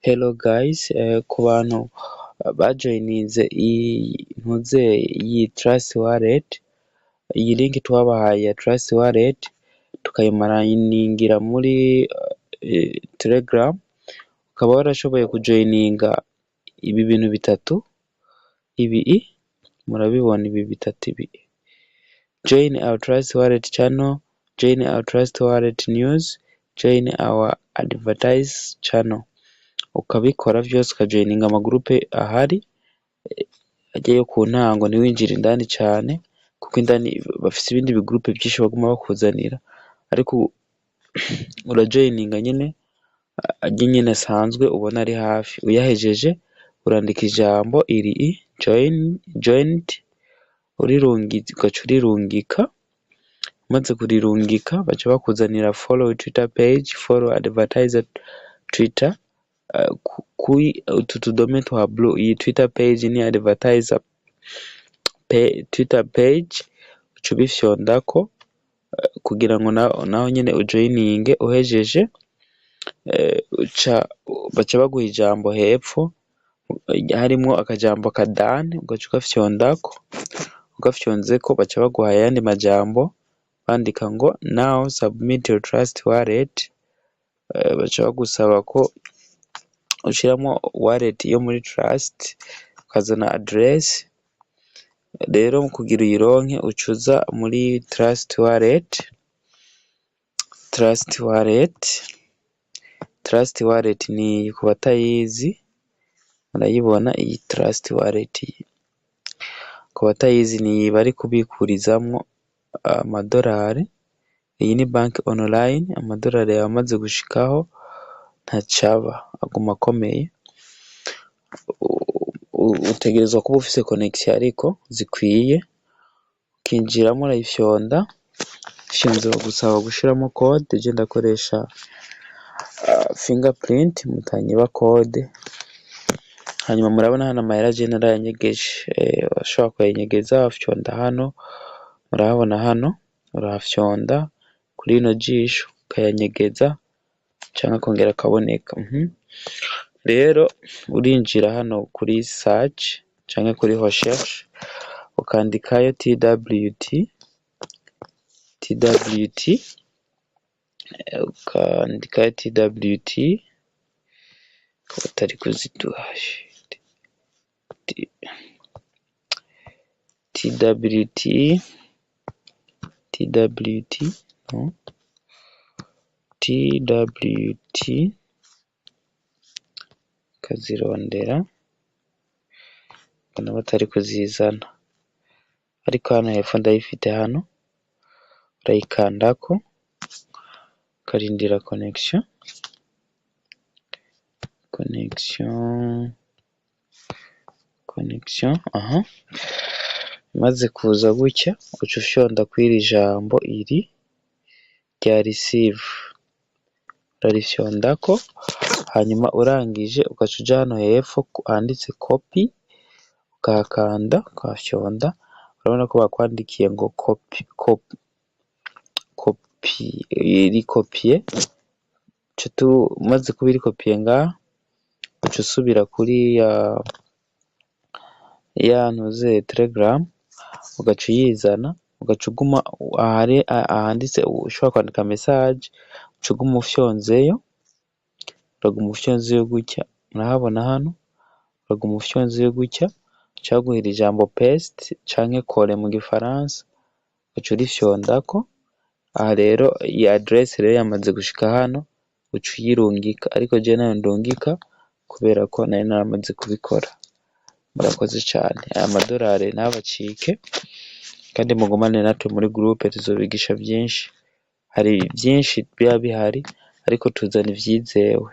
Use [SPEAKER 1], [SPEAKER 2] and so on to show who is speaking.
[SPEAKER 1] Hello guys, ku bantu bajoyininze iyi Trust Wallet, iyi link twabahaye ya Trust Wallet tukayimaraningira muri Telegram, ukaba warashoboye kujoyininga ibi bintu bitatu, murabibona ibi bitatu join our Trust Wallet channel, join our Trust Wallet news, join our advertise channel. Ukabikora vyose ukajoyininga amagurupe ahari agiye ku ntango, ntiwinjire indani cane kuko indani bafise ibindi bigurupe vyinshi baguma bakuzanira, ariko urajoyininga nyene arya nyene asanzwe ubona ari hafi. Uyahejeje urandika ijambo joined, ugaca urirungika, umaze kurirungika baca bakuzanira follow Twitter page, follow advertiser Twitter, utu tudome twa blue. Iyi Twitter page ni advertiser Twitter page, uca ubifyondako kugira ngo naho nyene ujoyininge. Uhejeje baca baguha ijambo hepfo harimwo akajambo ka done, ugaca ugafyondako. Ugafyonzeko baca baguha ayandi majambo bandika ngo now submit your Trust Wallet. Baca bagusaba ko ushiramwo wallet yo muri Trust, ukazana address. Rero mu kugira uyironke ucuza muri Trust Wallet. Trust Wallet ni ku batayizi, murayibona iyi Trust Wallet. Ku batayizi ni bari kubikurizamwo amadolari. Iyi ni banki online, amadolari yamaze gushikaho ntacaba, aguma akomeye. Utegerezwa kuba ufise connection ariko zikwiye, ukinjiramo urayifyonda. Ufyonze bagusaba gushiramo code, je ndakoresha fingerprint, mutanyiba code. Hanyuma murabona hano amahera je narayanyegeje, urashobora kuyinyegeza ufyonda hano, murahabona hano urahafyonda kuri rino jisho ukayanyegeza canke akongera akaboneka. Rero urinjira hano kuri search canke kuri recherche, ukandikayo TWT, ukandikayo TWT, batari kuziduha TWT kazirondera, mbona batari kuzizana, ariko hano hepfo ndayifite. Hano urayikandako ukarindira connection. Imaze kuza gutya uca ufyonda kw'iri jambo iri rya receive, urarifyondako. Hanyuma urangije ugaca uja hano hepfo handitse copy, ukahakanda ukahafyonda. Urabona ko bakwandikiye ngo copy iri kopie. Umaze kuba iri kopie ngaha, uca usubira kuri ya ntuze Telegram, ugaca uyizana, ugaca uguma ahanditse ushobora kwandika message, uca uguma ufyonzeyo, uraguma ufyonzeyo gutya. Murahabona hano uraguma ufyonzeyo gutya, uca baguhira ijambo paste canke coller mu gifaransa, uca urifyondako. Aha rero iyi address rero yamaze gushika hano, uca uyirungika, ariko je nayo ndungika kubera ko nari naramaze kubikora. Murakoze cane, aya madolari ntabacike kandi mugumane natwe muri groupe, tuzobigisha vyinshi. Hari vyinshi biba bihari ariko tuzana ivyizewe.